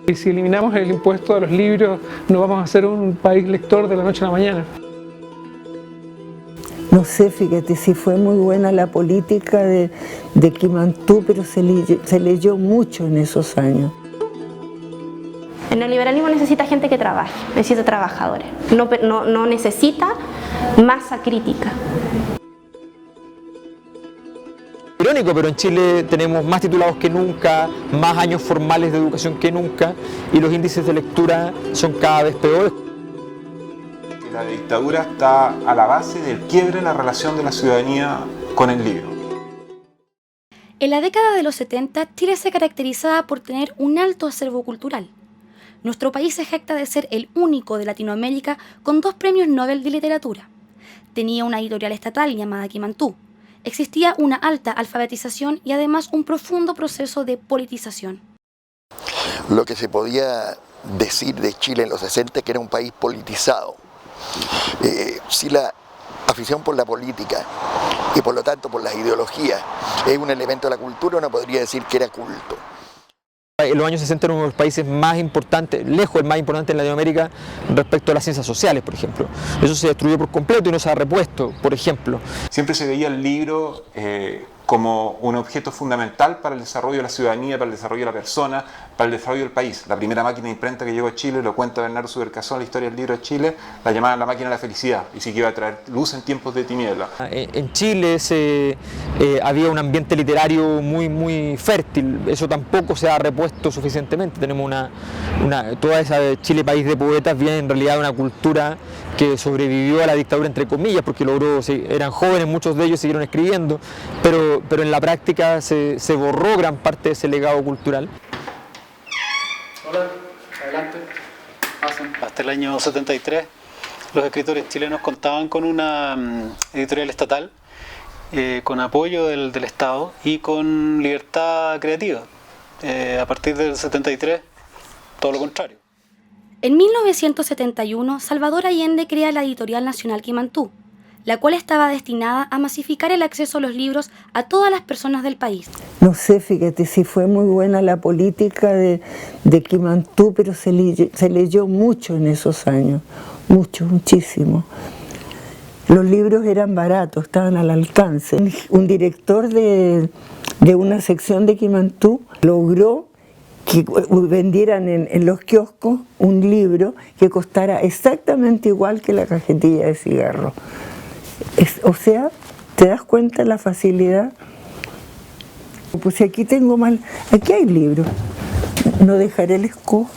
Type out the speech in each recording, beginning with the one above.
Y si eliminamos el impuesto a los libros, no vamos a ser un país lector de la noche a la mañana. No sé, fíjate, si fue muy buena la política de Kimantú, pero se leyó mucho en esos años. El neoliberalismo necesita gente que trabaje, necesita trabajadores, no necesita masa crítica. Irónico, pero en Chile tenemos más titulados que nunca, más años formales de educación que nunca y los índices de lectura son cada vez peores. La dictadura está a la base del quiebre en la relación de la ciudadanía con el libro. En la década de los 70, Chile se caracterizaba por tener un alto acervo cultural. Nuestro país se jacta de ser el único de Latinoamérica con 2 premios Nobel de literatura. Tenía una editorial estatal llamada Kimantú. Existía una alta alfabetización y además un profundo proceso de politización. Lo que se podía decir de Chile en los 60 es que era un país politizado. Si la afición por la política y por lo tanto por las ideologías es un elemento de la cultura, uno podría decir que era culto. En los años 60 era uno de los países más importantes, lejos el más importante en Latinoamérica respecto a las ciencias sociales, por ejemplo. Eso se destruyó por completo y no se ha repuesto, por ejemplo. Siempre se veía el libro como un objeto fundamental para el desarrollo de la ciudadanía, para el desarrollo de la persona, para el desarrollo del país. La primera máquina de imprenta que llegó a Chile, lo cuenta Bernardo Subercasón, la historia del libro de Chile, la llamaban la máquina de la felicidad, y sí que iba a traer luz en tiempos de tiniebla. En Chile había un ambiente literario muy fértil, eso tampoco se ha repuesto suficientemente. Tenemos toda esa Chile país de poetas viene en realidad de una cultura que sobrevivió a la dictadura entre comillas, porque eran jóvenes, muchos de ellos siguieron escribiendo, pero en la práctica se borró gran parte de ese legado cultural. Hola, adelante. Hasta el año 73 los escritores chilenos contaban con una editorial estatal, con apoyo del Estado y con libertad creativa. A partir del 73, todo lo contrario. En 1971, Salvador Allende crea la Editorial Nacional Kimantú, la cual estaba destinada a masificar el acceso a los libros a todas las personas del país. No sé, fíjate, si fue muy buena la política de Kimantú, pero se leyó mucho en esos años, muchísimo. Los libros eran baratos, estaban al alcance. Un director de una sección de Kimantú logró que vendieran en los kioscos un libro que costara exactamente igual que la cajetilla de cigarro. O sea, ¿te das cuenta la facilidad? Pues aquí tengo mal, aquí hay libros, no dejaré el escojo.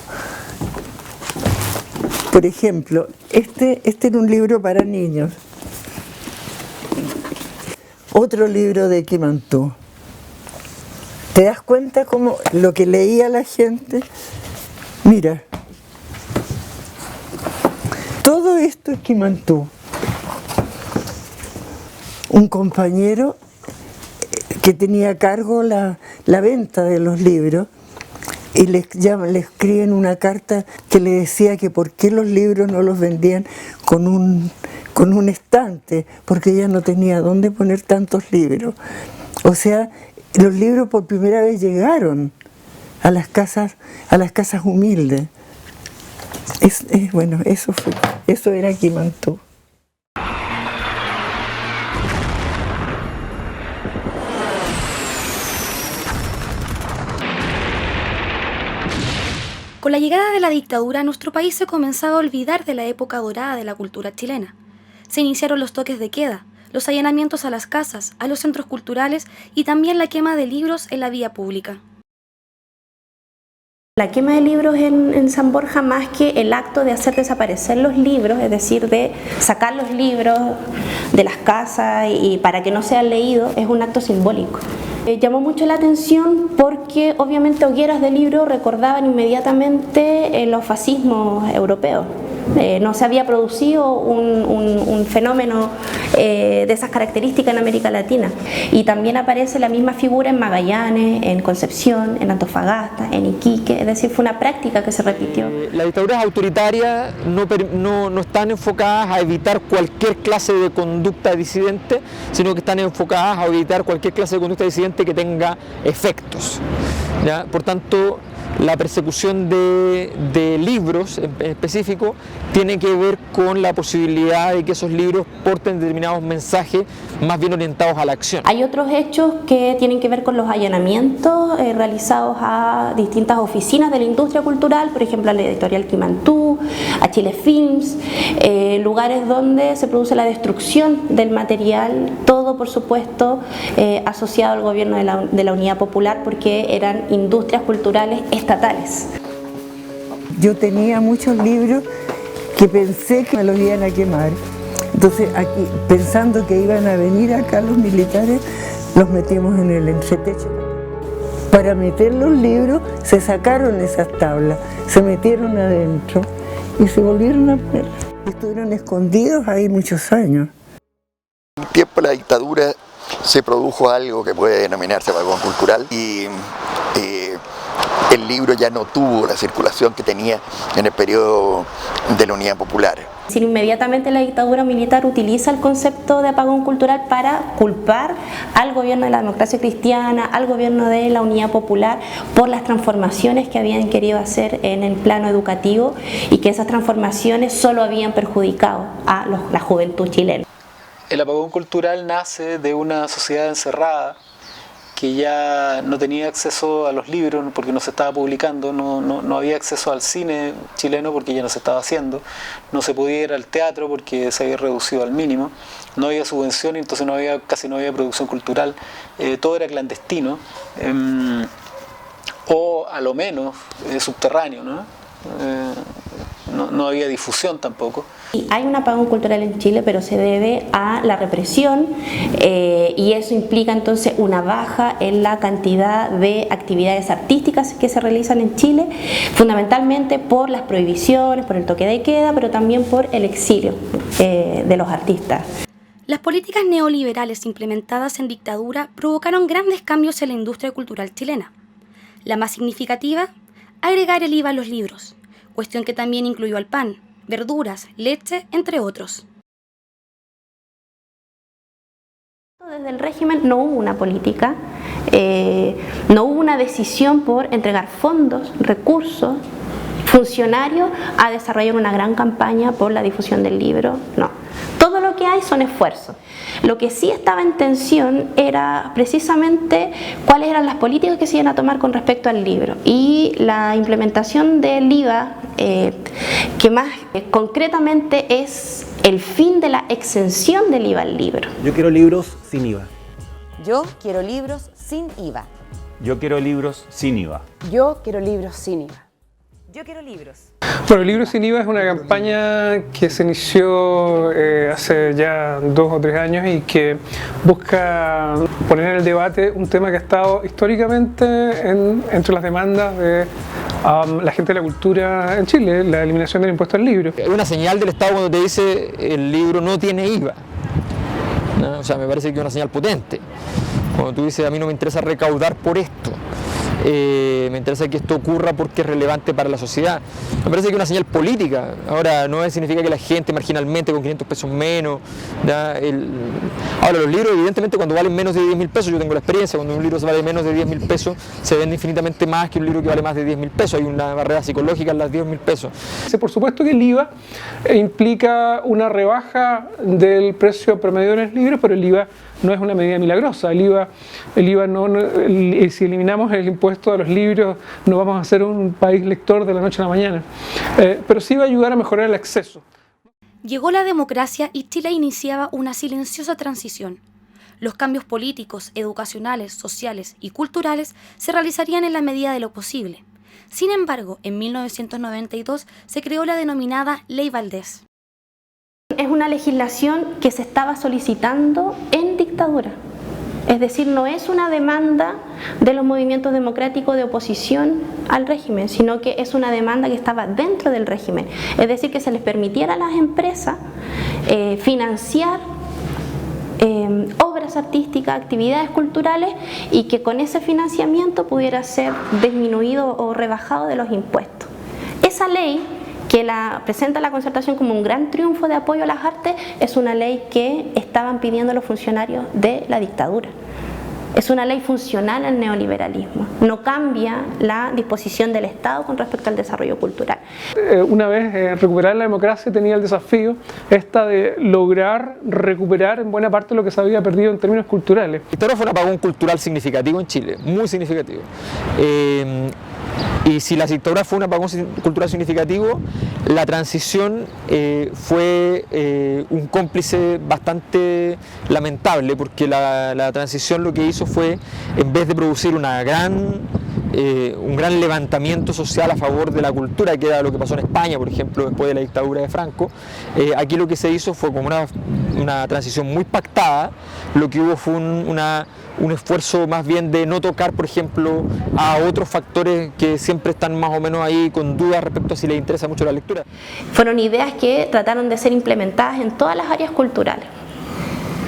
Por ejemplo, este era un libro para niños. Otro libro de Kimantú. ¿Te das cuenta cómo lo que leía la gente? Mira, todo esto es Kimantú. Un compañero que tenía a cargo la venta de los libros y le escriben una carta que le decía que por qué los libros no los vendían con un estante, porque ella no tenía dónde poner tantos libros. O sea, los libros por primera vez llegaron a las casas humildes. Bueno, eso era Kimantú. Con la llegada de la dictadura, nuestro país se comenzaba a olvidar de la época dorada de la cultura chilena. Se iniciaron los toques de queda, los allanamientos a las casas, a los centros culturales y también la quema de libros en la vía pública. La quema de libros en San Borja, más que el acto de hacer desaparecer los libros, es decir, de sacar los libros de las casas y para que no sean leídos, es un acto simbólico. Llamó mucho la atención porque obviamente hogueras de libros recordaban inmediatamente los fascismos europeos. No se había producido un fenómeno de esas características en América Latina. Y también aparece la misma figura en Magallanes, en Concepción, en Antofagasta, en Iquique, es decir, fue una práctica que se repitió. Las dictaduras autoritarias no están enfocadas a evitar cualquier clase de conducta disidente, sino que están enfocadas a evitar cualquier clase de conducta disidente que tenga efectos, ¿ya? Por tanto, la persecución de libros en específico tiene que ver con la posibilidad de que esos libros porten determinados mensajes más bien orientados a la acción. Hay otros hechos que tienen que ver con los allanamientos realizados a distintas oficinas de la industria cultural, por ejemplo a la editorial Quimantú, a Chile Films, lugares donde se produce la destrucción del material, todo por supuesto asociado al gobierno de la Unidad Popular, porque eran industrias culturales estatales. Yo tenía muchos libros que pensé que me los iban a quemar. Entonces, aquí, pensando que iban a venir acá los militares, los metimos en el entretecho. Para meter los libros, se sacaron esas tablas, se metieron adentro y se volvieron a poner. Estuvieron escondidos ahí muchos años. En tiempo de la dictadura se produjo algo que puede denominarse apagón cultural y el libro ya no tuvo la circulación que tenía en el periodo de la Unidad Popular. Inmediatamente la dictadura militar utiliza el concepto de apagón cultural para culpar al gobierno de la democracia cristiana, al gobierno de la Unidad Popular por las transformaciones que habían querido hacer en el plano educativo y que esas transformaciones solo habían perjudicado a la juventud chilena. El apagón cultural nace de una sociedad encerrada que ya no tenía acceso a los libros porque no se estaba publicando, no había acceso al cine chileno porque ya no se estaba haciendo, no se podía ir al teatro porque se había reducido al mínimo, no había subvención y entonces casi no había producción cultural, todo era clandestino o a lo menos subterráneo, no había difusión tampoco. Hay un apagón cultural en Chile, pero se debe a la represión y eso implica entonces una baja en la cantidad de actividades artísticas que se realizan en Chile, fundamentalmente por las prohibiciones, por el toque de queda, pero también por el exilio de los artistas. Las políticas neoliberales implementadas en dictadura provocaron grandes cambios en la industria cultural chilena. La más significativa, agregar el IVA a los libros, cuestión que también incluyó al pan, verduras, leche, entre otros. Desde el régimen no hubo una política, no hubo una decisión por entregar fondos, recursos, funcionarios a desarrollar una gran campaña por la difusión del libro, no. Todo lo que hay son esfuerzos. Lo que sí estaba en tensión era precisamente cuáles eran las políticas que se iban a tomar con respecto al libro y la implementación del IVA, que más concretamente es el fin de la exención del IVA al libro. Yo quiero libros sin IVA. Yo quiero libros sin IVA. Yo quiero libros sin IVA. Yo quiero libros sin IVA. Yo quiero libros. Bueno, Libros sin IVA es una campaña que se inició hace ya 2 o 3 años y que busca poner en el debate un tema que ha estado históricamente entre las demandas de la gente de la cultura en Chile, la eliminación del impuesto al libro. Es una señal del Estado cuando te dice el libro no tiene IVA, ¿no? O sea, me parece que es una señal potente. Cuando tú dices a mí no me interesa recaudar por esto, me interesa que esto ocurra porque es relevante para la sociedad. Me parece que es una señal política. Ahora, no significa que la gente marginalmente con 500 pesos menos. Ahora, los libros, evidentemente, cuando valen menos de 10.000 pesos, yo tengo la experiencia, cuando un libro vale menos de 10.000 pesos, se vende infinitamente más que un libro que vale más de 10.000 pesos. Hay una barrera psicológica en las 10.000 pesos. Por supuesto que el IVA implica una rebaja del precio promedio de los libros, pero el IVA no es una medida milagrosa. El IVA si eliminamos el impuesto a los libros, no vamos a ser un país lector de la noche a la mañana, pero sí va a ayudar a mejorar el acceso. Llegó la democracia y Chile iniciaba una silenciosa transición. Los cambios políticos, educacionales, sociales y culturales se realizarían en la medida de lo posible. Sin embargo, en 1992 se creó la denominada Ley Valdés. Es una legislación que se estaba solicitando en dictadura. Es decir, no es una demanda de los movimientos democráticos de oposición al régimen, sino que es una demanda que estaba dentro del régimen. Es decir, que se les permitiera a las empresas financiar obras artísticas, actividades culturales y que con ese financiamiento pudiera ser disminuido o rebajado de los impuestos. Esa ley, que presenta la Concertación como un gran triunfo de apoyo a las artes, es una ley que estaban pidiendo los funcionarios de la dictadura. Es una ley funcional al neoliberalismo. No cambia la disposición del Estado con respecto al desarrollo cultural. Una vez recuperar la democracia tenía el desafío de lograr recuperar en buena parte lo que se había perdido en términos culturales. La dictadura fue un apagón cultural significativo en Chile, muy significativo. Y si la dictadura fue un apagón cultural significativo, la transición fue un cómplice bastante lamentable, porque la transición lo que hizo fue, en vez de producir un gran levantamiento social a favor de la cultura, que era lo que pasó en España, por ejemplo, después de la dictadura de Franco, aquí lo que se hizo fue como una transición muy pactada. Lo que hubo fue un esfuerzo más bien de no tocar, por ejemplo, a otros factores que siempre están más o menos ahí con dudas respecto a si les interesa mucho la lectura. Fueron ideas que trataron de ser implementadas en todas las áreas culturales,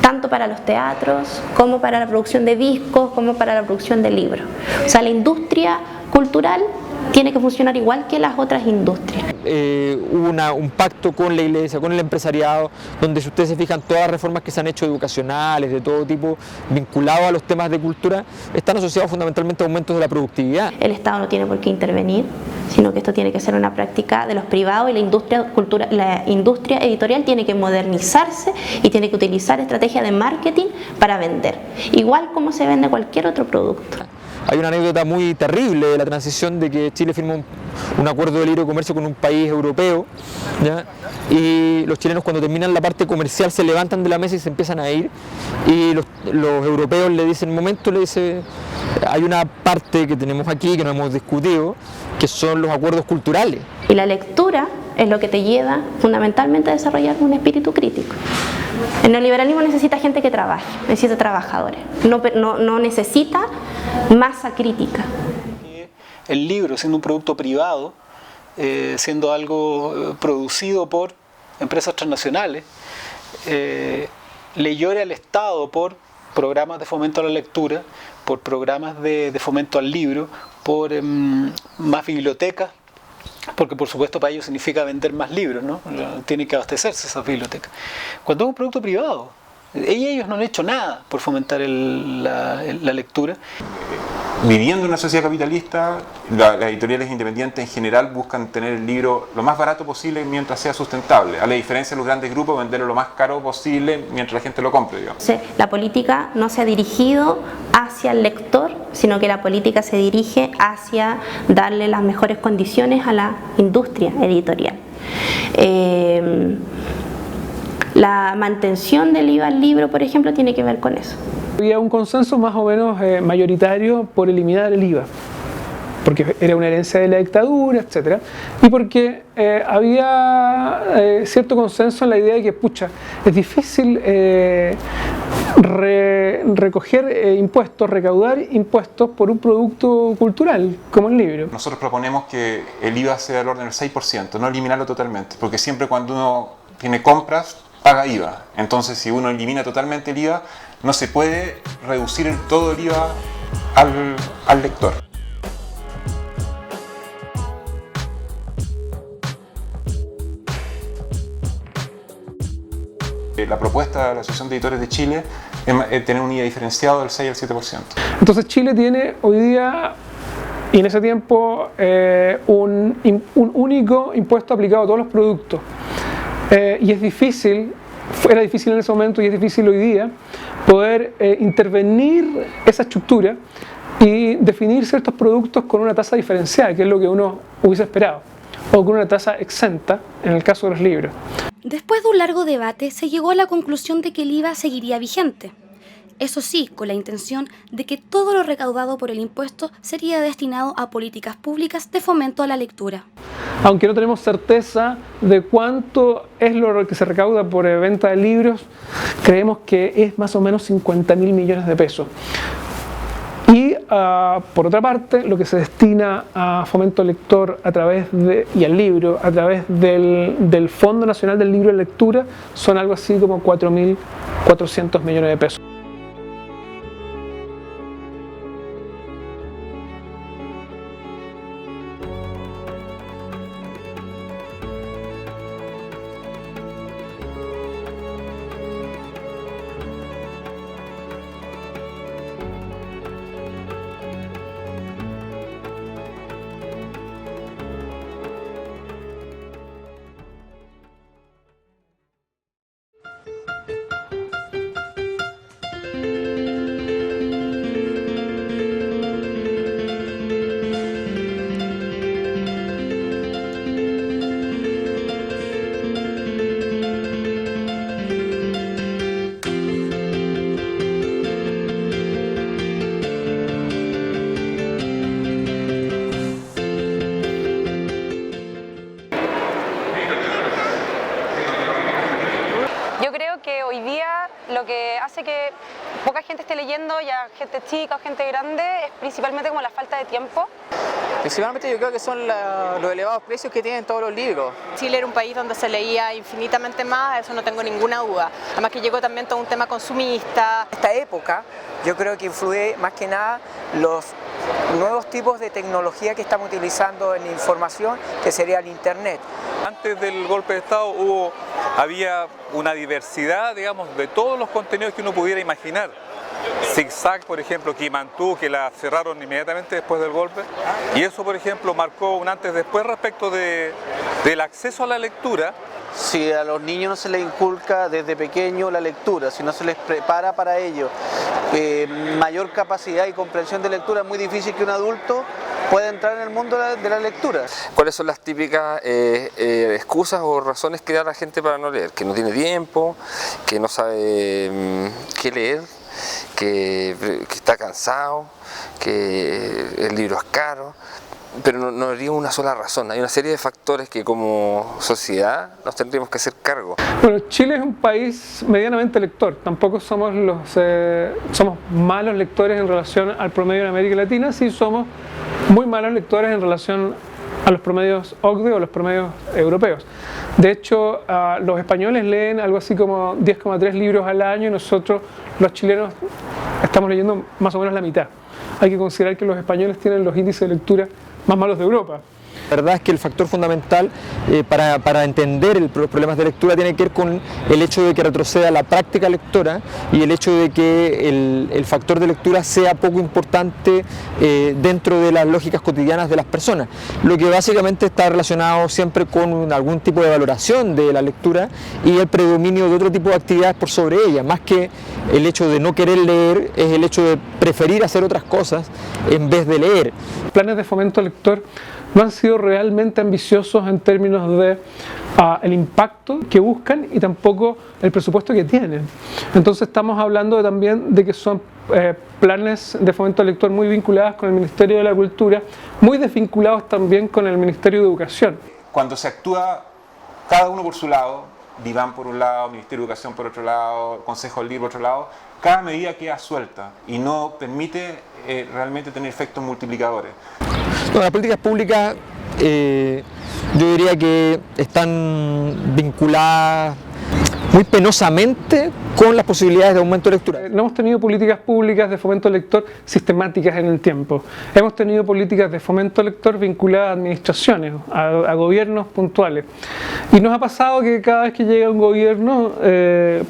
tanto para los teatros, como para la producción de discos, como para la producción de libros. O sea, la industria cultural tiene que funcionar igual que las otras industrias. Hubo un pacto con la iglesia, con el empresariado, donde si ustedes se fijan, todas las reformas que se han hecho educacionales, de todo tipo, vinculados a los temas de cultura, están asociados fundamentalmente a aumentos de la productividad. El Estado no tiene por qué intervenir, sino que esto tiene que ser una práctica de los privados, y la industria editorial tiene que modernizarse y tiene que utilizar estrategias de marketing para vender, igual como se vende cualquier otro producto. Hay una anécdota muy terrible de la transición, de que Chile firmó un acuerdo de libre comercio con un país europeo, ¿ya? Y los chilenos, cuando terminan la parte comercial, se levantan de la mesa y se empiezan a ir, y los europeos le dicen, hay una parte que tenemos aquí que no hemos discutido, que son los acuerdos culturales. Y la lectura es lo que te lleva fundamentalmente a desarrollar un espíritu crítico. El neoliberalismo necesita gente que trabaje, necesita trabajadores, no necesita masa crítica. El libro, siendo un producto privado, siendo algo producido por empresas transnacionales, le llore al Estado por programas de fomento a la lectura, por programas de fomento al libro, por más bibliotecas, porque por supuesto para ellos significa vender más libros, ¿no? Tienen que abastecerse esas bibliotecas. Cuando es un producto privado, ellos no han hecho nada por fomentar la lectura. Viviendo en una sociedad capitalista, las editoriales independientes en general buscan tener el libro lo más barato posible mientras sea sustentable, a la diferencia de los grandes grupos, venderlo lo más caro posible mientras la gente lo compre, digamos. La política no se ha dirigido hacia el lector, sino que la política se dirige hacia darle las mejores condiciones a la industria editorial. La mantención del IVA al libro, por ejemplo, tiene que ver con eso. Había un consenso más o menos mayoritario por eliminar el IVA, porque era una herencia de la dictadura, etc. Y porque había cierto consenso en la idea de que, es difícil recoger impuestos, recaudar impuestos por un producto cultural como el libro. Nosotros proponemos que el IVA sea del orden del 6%, no eliminarlo totalmente, porque siempre cuando uno tiene compras, paga IVA. Entonces, si uno elimina totalmente el IVA, no se puede reducir todo el IVA al lector. La propuesta de la Asociación de Editores de Chile es tener un IVA diferenciado del 6 al 7%. Entonces Chile tiene hoy día, y en ese tiempo, un único impuesto aplicado a todos los productos. Y es difícil, era difícil en ese momento y es difícil hoy día, poder intervenir esa estructura y definir ciertos productos con una tasa diferenciada, que es lo que uno hubiese esperado, o con una tasa exenta en el caso de los libros. Después de un largo debate, se llegó a la conclusión de que el IVA seguiría vigente. Eso sí, con la intención de que todo lo recaudado por el impuesto sería destinado a políticas públicas de fomento a la lectura. Aunque no tenemos certeza de cuánto es lo que se recauda por venta de libros, creemos que es más o menos 50.000 millones de pesos. Y por otra parte, lo que se destina a fomento lector y al libro a través del Fondo Nacional del Libro de Lectura son algo así como 4.400 millones de pesos. hace que poca gente esté leyendo, ya gente chica o gente grande, es principalmente como la falta de tiempo. Principalmente yo creo que son los elevados precios que tienen todos los libros. Chile era un país donde se leía infinitamente más, eso no tengo ninguna duda. Además que llegó también todo un tema consumista. Esta época yo creo que influye más que nada los nuevos tipos de tecnología que estamos utilizando en información, que sería el Internet. Antes del golpe de Estado había una diversidad, digamos, de todos los contenidos que uno pudiera imaginar. Zigzag, por ejemplo, Kimantú, que la cerraron inmediatamente después del golpe, y eso, por ejemplo, marcó un antes-después respecto del acceso a la lectura. Si a los niños no se les inculca desde pequeño la lectura, si no se les prepara para ello, mayor capacidad y comprensión de lectura, es muy difícil que un adulto pueda entrar en el mundo de la lectura. ¿Cuáles son las típicas excusas o razones que da la gente para no leer? Que no tiene tiempo, que no sabe qué leer, que está cansado, que el libro es caro. Pero no habría una sola razón, hay una serie de factores que como sociedad nos tendríamos que hacer cargo. Bueno, Chile es un país medianamente lector, tampoco somos somos malos lectores en relación al promedio en América Latina, sí somos muy malos lectores en relación a los promedios OCDE o los promedios europeos. De hecho, los españoles leen algo así como 10,3 libros al año y nosotros, los chilenos, estamos leyendo más o menos la mitad. Hay que considerar que los españoles tienen los índices de lectura más malos de Europa. La verdad es que el factor fundamental para entender los problemas de lectura tiene que ver con el hecho de que retroceda la práctica lectora y el hecho de que el factor de lectura sea poco importante dentro de las lógicas cotidianas de las personas, lo que básicamente está relacionado siempre con algún tipo de valoración de la lectura y el predominio de otro tipo de actividades por sobre ella, más que el hecho de no querer leer, es el hecho de preferir hacer otras cosas en vez de leer. Planes de fomento lector no han sido realmente ambiciosos en términos de el impacto que buscan y tampoco el presupuesto que tienen. Entonces estamos hablando también de que son planes de fomento lector muy vinculados con el Ministerio de la Cultura, muy desvinculados también con el Ministerio de Educación. Cuando se actúa cada uno por su lado, Diván por un lado, Ministerio de Educación por otro lado, Consejo del Libro por otro lado, cada medida queda suelta y no permite realmente tener efectos multiplicadores. Bueno, las políticas públicas yo diría que están vinculadas muy penosamente con las posibilidades de aumento de lectura. No hemos tenido políticas públicas de fomento lector sistemáticas en el tiempo. Hemos tenido políticas de fomento lector vinculadas a administraciones, a gobiernos puntuales. Y nos ha pasado que cada vez que llega un gobierno,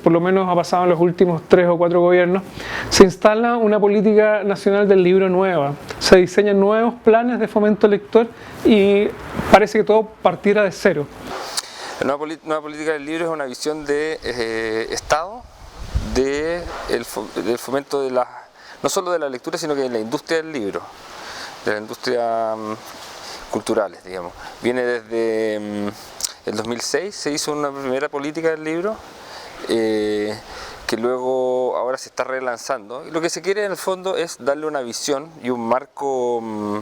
por lo menos ha pasado en los últimos 3 o 4 gobiernos, se instala una política nacional del libro nueva. Se diseñan nuevos planes de fomento lector y parece que todo partiera de cero. La nueva política del libro es una visión de Estado del fomento de no solo de la lectura, sino que de la industria del libro, de la industria culturales, digamos. Viene desde el 2006, se hizo una primera política del libro, que luego ahora se está relanzando. Y lo que se quiere en el fondo es darle una visión y un marco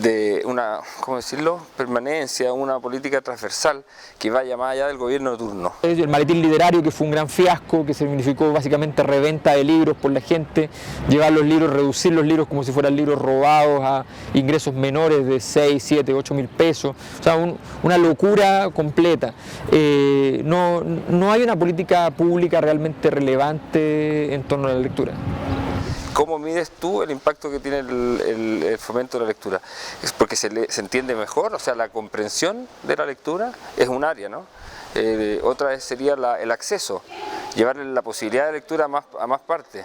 de una, ¿cómo decirlo?, permanencia, una política transversal que vaya más allá del gobierno de turno. El maletín literario, que fue un gran fiasco, que significó básicamente reventa de libros por la gente, llevar los libros, reducir los libros como si fueran libros robados a ingresos menores de 6, 7, 8 mil pesos, o sea, una locura completa. No hay una política pública realmente relevante en torno a la lectura. ¿Cómo mides tú el impacto que tiene el fomento de la lectura? ¿Es porque se entiende mejor? O sea, la comprensión de la lectura es un área, ¿no? Otra sería el acceso, llevarle la posibilidad de lectura a más partes.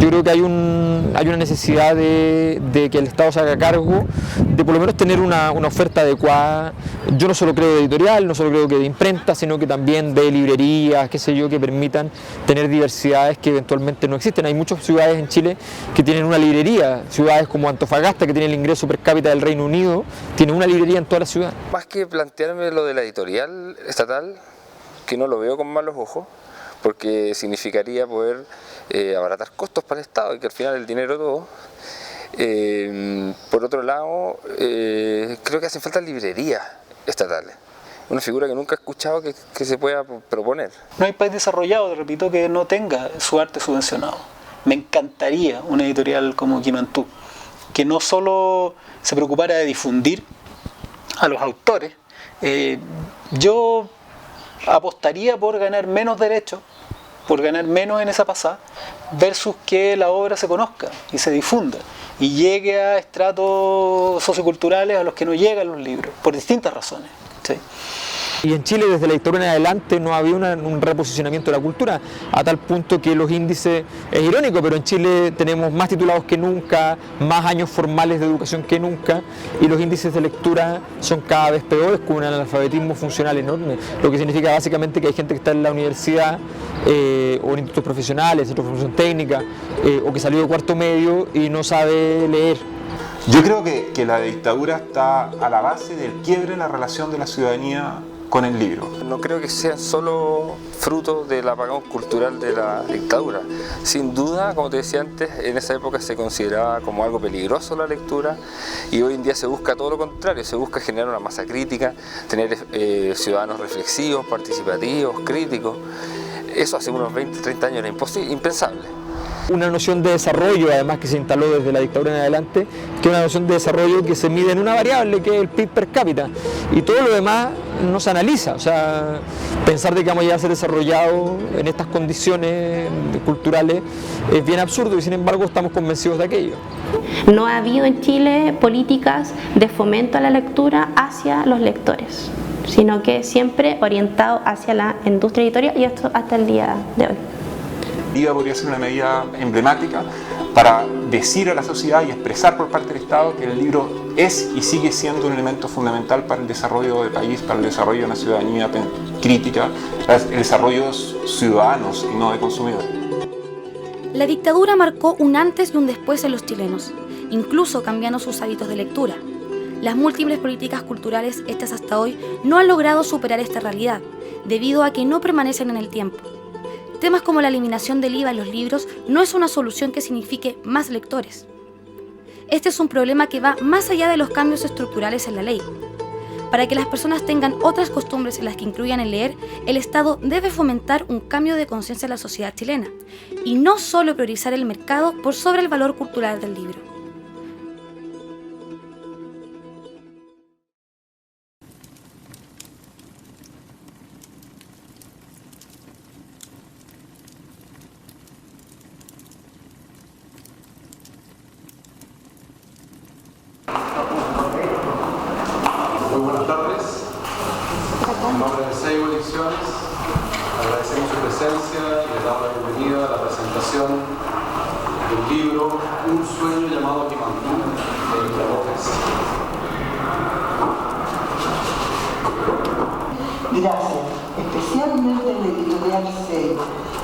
Yo creo que hay una necesidad de que el Estado se haga cargo de por lo menos tener una oferta adecuada. Yo no solo creo de editorial, no solo creo que de imprenta, sino que también de librerías, qué sé yo, que permitan tener diversidades que eventualmente no existen. Hay muchas ciudades en Chile que tienen una librería, ciudades como Antofagasta, que tiene el ingreso per cápita del Reino Unido, tiene una librería en toda la ciudad. Más que plantearme lo de la editorial estatal, que no lo veo con malos ojos, porque significaría poder abaratar costos para el Estado y que al final el dinero todo. Por otro lado, creo que hacen falta librerías estatales una figura que nunca he escuchado que se pueda proponer. No hay país desarrollado, repito, que no tenga su arte subvencionado. Me encantaría una editorial como Kimantú, que no solo se preocupara de difundir a los autores. Yo apostaría por ganar menos derechos, por ganar menos en esa pasada, versus que la obra se conozca y se difunda y llegue a estratos socioculturales a los que no llegan los libros, por distintas razones. ¿Sí? Y en Chile desde la dictadura en adelante no había un reposicionamiento de la cultura, a tal punto que los índices, es irónico, pero en Chile tenemos más titulados que nunca, más años formales de educación que nunca, y los índices de lectura son cada vez peores, con un analfabetismo funcional enorme, lo que significa básicamente que hay gente que está en la universidad o en institutos profesionales, centros de formación técnica, o que salió de cuarto medio y no sabe leer. Yo creo que la dictadura está a la base del quiebre en la relación de la ciudadanía con el libro. No creo que sea solo fruto del apagón cultural de la dictadura. Sin duda, como te decía antes, en esa época se consideraba como algo peligroso la lectura y hoy en día se busca todo lo contrario, se busca generar una masa crítica, tener ciudadanos reflexivos, participativos, críticos. Eso hace unos 20, 30 años era impensable. Una noción de desarrollo, además, que se instaló desde la dictadura en adelante, que es una noción de desarrollo que se mide en una variable, que es el PIB per cápita, y todo lo demás no se analiza. O sea, pensar de que vamos a llegar a ser desarrollados en estas condiciones culturales es bien absurdo, y sin embargo estamos convencidos de aquello. No ha habido en Chile políticas de fomento a la lectura hacia los lectores, sino que siempre orientado hacia la industria editorial, y esto hasta el día de hoy. IVA podría ser una medida emblemática para decir a la sociedad y expresar por parte del Estado que el libro es y sigue siendo un elemento fundamental para el desarrollo del país, para el desarrollo de una ciudadanía crítica, para el desarrollo de ciudadanos y no de consumidores. La dictadura marcó un antes y un después en los chilenos, incluso cambiando sus hábitos de lectura. Las múltiples políticas culturales hechas hasta hoy no han logrado superar esta realidad, debido a que no permanecen en el tiempo. Temas como la eliminación del IVA en los libros no es una solución que signifique más lectores. Este es un problema que va más allá de los cambios estructurales en la ley. Para que las personas tengan otras costumbres en las que incluyan el leer, el Estado debe fomentar un cambio de conciencia en la sociedad chilena, y no solo priorizar el mercado por sobre el valor cultural del libro. Muy buenas tardes. En nombre de Seibo Ediciones, agradecemos su presencia y les damos la bienvenida a la presentación del libro Un sueño llamado Kimantú, de Elisa López. Gracias, especialmente a la editorial Seibo,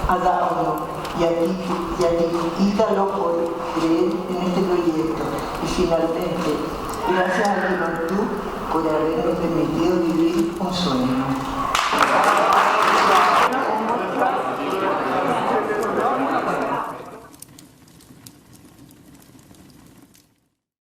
a Dauno y a Ítalo por creer en este proyecto. Y finalmente, gracias a Kimantú por habernos permitido vivir un sueño.